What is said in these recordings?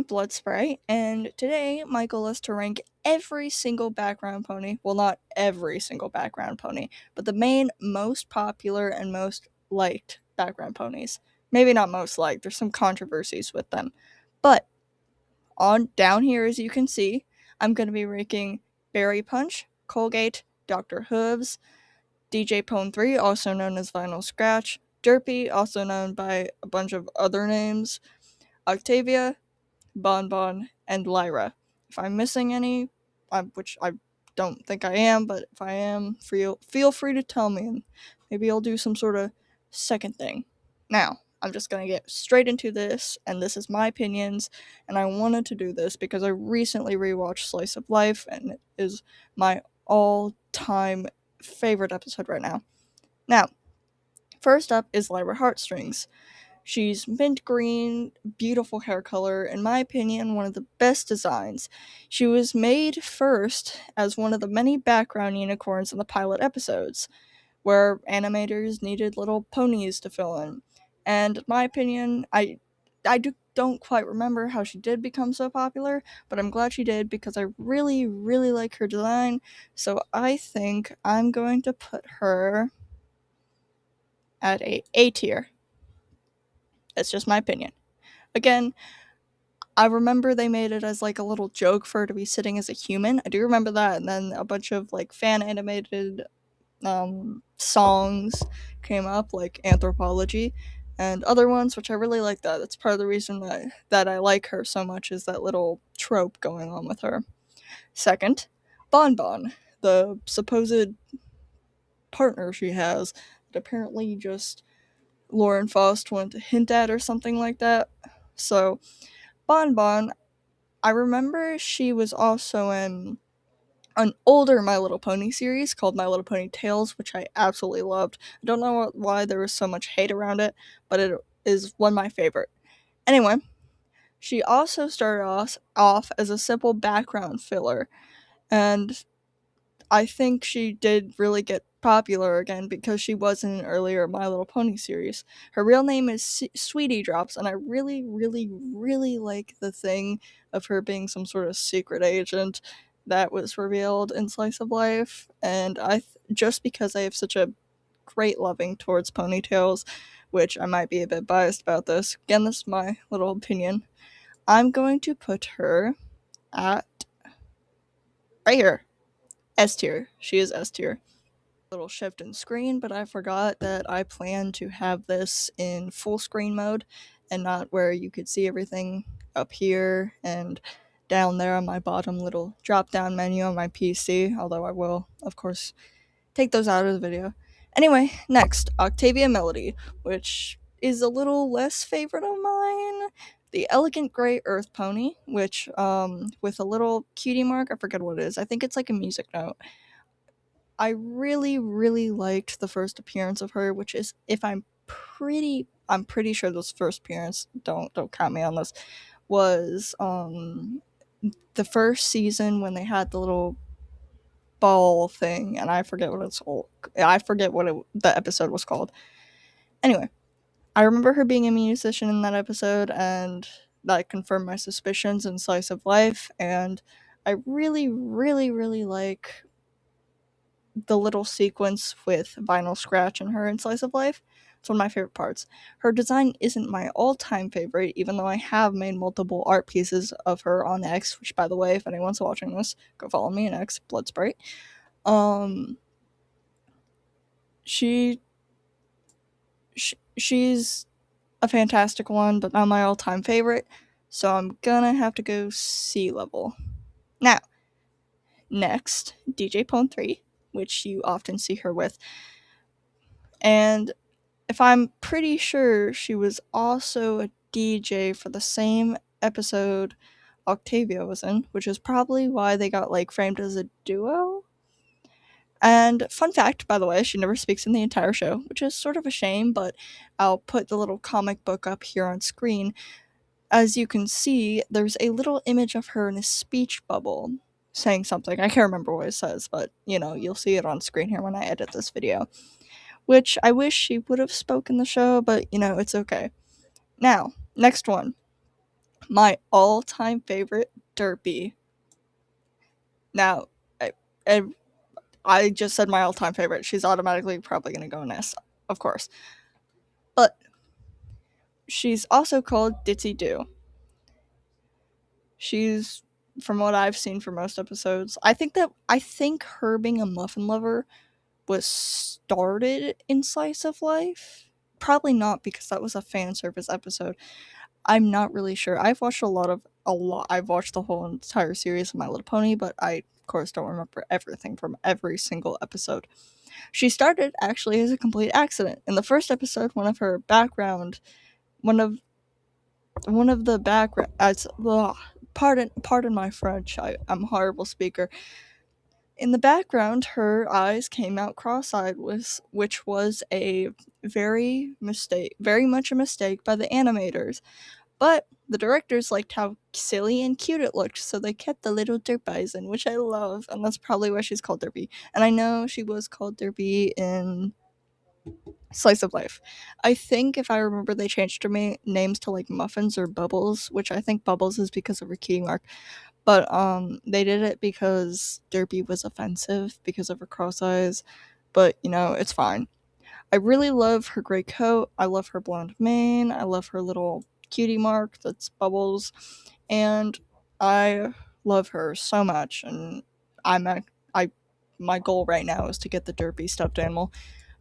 Blood Sprite, and today my goal is to rank every single background pony. Well, not every single background pony, but the main most popular and most liked background ponies. Maybe not most liked, there's some controversies with them. But on down here, as you can see, I'm going to be ranking Berry Punch, Colgate, Dr. Hooves, DJ Pone 3, also known as Vinyl Scratch, Derpy, also known by a bunch of other names, Octavia, Bonbon, and Lyra. If I'm missing any, which I don't think I am, but if I am, feel free to tell me, and maybe I'll do some sort of second thing. Now, I'm just gonna get straight into this, and this is my opinions, and I wanted to do this because I recently rewatched Slice of Life, and it is my all-time favorite episode right now. Now, first up is Lyra Heartstrings. She's mint green, beautiful hair color, in my opinion, one of the best designs. She was made first as one of the many background unicorns in the pilot episodes, where animators needed little ponies to fill in. And in my opinion, don't quite remember how she did become so popular, but I'm glad she did because I really, really like her design. So I think I'm going to put her at A tier. That's just my opinion. Again, I remember they made it as like a little joke for her to be sitting as a human. I do remember that, and then a bunch of like fan animated songs came up, like Anthropology and other ones, which I really like that. That's part of the reason that I like her so much is that little trope going on with her. Second, Bonbon, the supposed partner she has that apparently just Lauren Faust wanted to hint at or something like that. So, Bonbon, I remember she was also in an older My Little Pony series called My Little Pony Tales, which I absolutely loved. I don't know why there was so much hate around it, but it is one of my favorite. Anyway, she also started off as a simple background filler, and I think she did really get popular again because she was in an earlier My Little Pony series. Her real name is Sweetie Drops, and I really, really, really like the thing of her being some sort of secret agent that was revealed in Slice of Life. And just because I have such a great loving towards ponytails, which I might be a bit biased about this. Again, this is my little opinion. I'm going to put her at right here, S tier. She is S tier. Little shift in screen, but I forgot that I plan to have this in full screen mode and not where you could see everything up here and down there on my bottom little drop down menu on my PC, although I will, of course, take those out of the video. Anyway, next, Octavia Melody, which is a little less favorite of mine. The Elegant Grey Earth Pony, which, with a little cutie mark, I forget what it is. I think it's like a music note. I really, really liked the first appearance of her, which is if I'm pretty sure this first appearance, don't count me on this, was the first season when they had the little ball thing, and I forget what the episode was called. Anyway, I remember her being a musician in that episode, and that confirmed my suspicions in Slice of Life, and I really, really, really like the little sequence with Vinyl Scratch and her in Slice of Life. It's one of my favorite parts. Her design isn't my all-time favorite, even though I have made multiple art pieces of her on X, which, by the way, if anyone's watching this, go follow me on X, Blood Sprite. Um, she, she's a fantastic one, but not my all-time favorite, so I'm gonna have to go C level. Now, next, DJ Pone 3, which you often see her with, and if I'm pretty sure she was also a DJ for the same episode Octavia was in, which is probably why they got like framed as a duo. And fun fact, by the way, she never speaks in the entire show, which is sort of a shame, but I'll put the little comic book up here on screen. As you can see, there's a little image of her in a speech bubble saying something. I can't remember what it says, but you'll see it on screen here when I edit this video. Which I wish she would have spoken the show, but it's okay. Now, next one. My all-time favorite, Derpy. Now, I, I, I just said my all-time favorite. She's automatically probably going to go next, of course. But she's also called Ditzy Doo. She's, from what I've seen for most episodes, I think her being a muffin lover was started in Slice of Life. Probably not, because that was a fan service episode. I'm not really sure. I've watched a lot. I've watched the whole entire series of My Little Pony, but I of course don't remember everything from every single episode. She started actually as a complete accident. In the first episode, one of one of the background as ugh, pardon my French. I'm a horrible speaker. In the background, her eyes came out cross-eyed, which was a very much a mistake by the animators. But the directors liked how silly and cute it looked, so they kept the little derp eyes in, which I love, and that's probably why she's called Derpy. And I know she was called Derpy in Slice of Life. I think, if I remember, they changed her names to like Muffins or Bubbles, which I think Bubbles is because of her key mark. But they did it because Derpy was offensive because of her cross eyes. But it's fine. I really love her gray coat. I love her blonde mane. I love her little cutie mark that's Bubbles, and I love her so much. And I'm a, I my goal right now is to get the Derpy stuffed animal.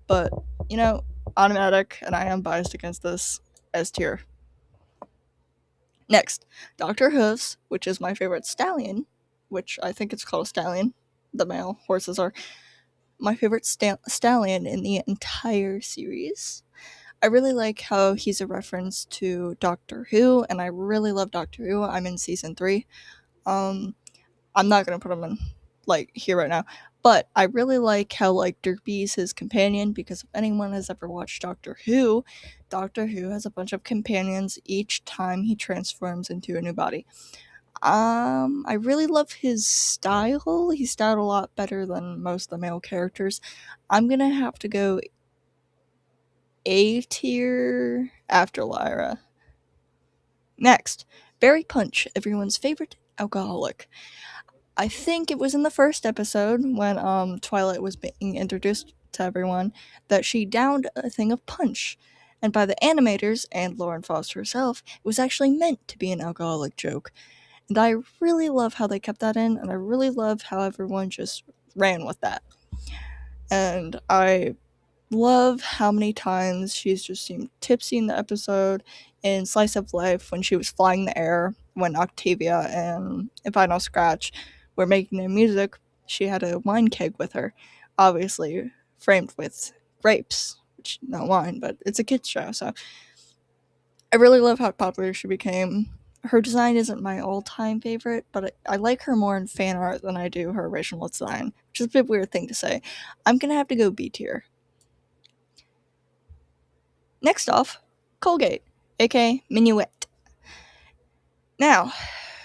But you know, automatic, and I am biased against this, S tier. Next, Dr. Hooves, which is my favorite stallion, which I think it's called a stallion. The male horses are my favorite stallion in the entire series. I really like how he's a reference to Doctor Who, and I really love Doctor Who. I'm in season 3. Um, I'm not gonna put him in like here right now, but I really like how like Derpy's his companion, because if anyone has ever watched Doctor Who has a bunch of companions each time he transforms into a new body. I really love his style. He's styled a lot better than most of the male characters. I'm gonna have to go A tier after Lyra. Next, Barry Punch, everyone's favorite alcoholic. I think it was in the first episode when Twilight was being introduced to everyone that she downed a thing of punch. And by the animators and Lauren Foster herself, it was actually meant to be an alcoholic joke. And I really love how they kept that in, and I really love how everyone just ran with that. And I love how many times she's just seemed tipsy in the episode. In Slice of Life, when she was flying the air, when Octavia and Vinyl Scratch were making their music, she had a wine keg with her, obviously framed with grapes, which not wine, but it's a kids show. So I really love how popular she became. Her design isn't my all-time favorite, but I like her more in fan art than I do her original design, which is a bit weird thing to say. I'm gonna have to go B tier. Next off, Colgate, aka Minuet. Now,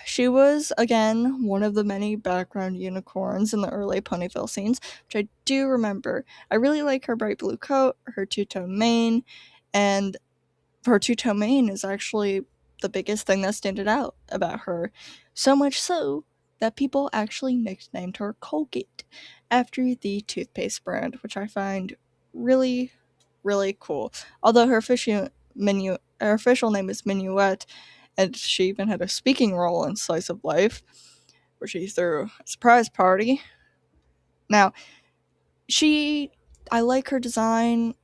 she was, again, one of the many background unicorns in the early Ponyville scenes, which I do remember. I really like her bright blue coat, her two-tone mane, and her two-tone mane is actually the biggest thing that stood out about her. So much so that people actually nicknamed her Colgate after the toothpaste brand, which I find really, really cool. Although her official name is Minuet, and she even had a speaking role in Slice of Life, where she threw a surprise party. Now, I like her design.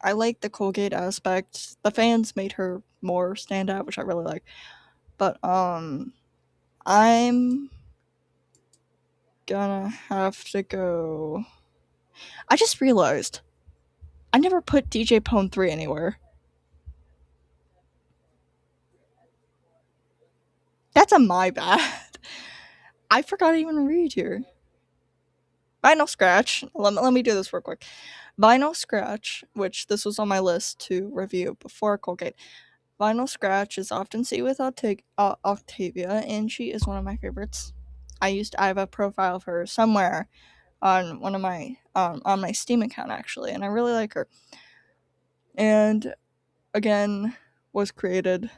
I like the Colgate aspect. The fans made her more stand out, which I really like. But I'm gonna have to go. I just realized I never put DJ Pone 3 anywhere. That's a my bad. I forgot to even read here. Vinyl Scratch. Let me do this real quick. Vinyl Scratch, which this was on my list to review before Colgate. Vinyl Scratch is often seen with Octavia, and she is one of my favorites. I have a profile of her somewhere on one of my on my Steam account actually, and I really like her. And again, was created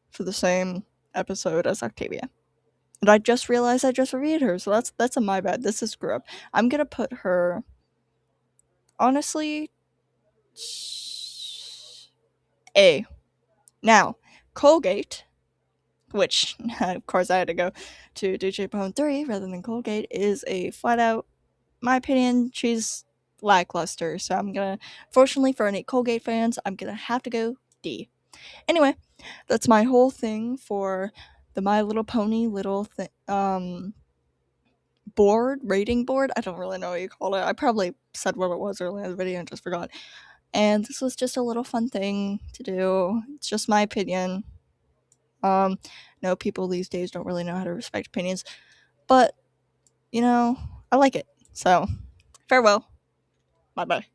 for the same episode as Octavia. And I just realized I just reviewed her, so that's a my bad. This is screw up. I'm gonna put her honestly A. Now, Colgate, which of course I had to go to DJ Bone 3 rather than Colgate, is a flat out, my opinion, she's lackluster. So I'm gonna, fortunately for any Colgate fans, I'm gonna have to go D. Anyway, that's my whole thing for the My Little Pony board, rating board. I don't really know what you call it. I probably said what it was earlier in the video and just forgot. And this was just a little fun thing to do. It's just my opinion. Um, no, people these days don't really know how to respect opinions, but I like it. So, farewell. Bye bye.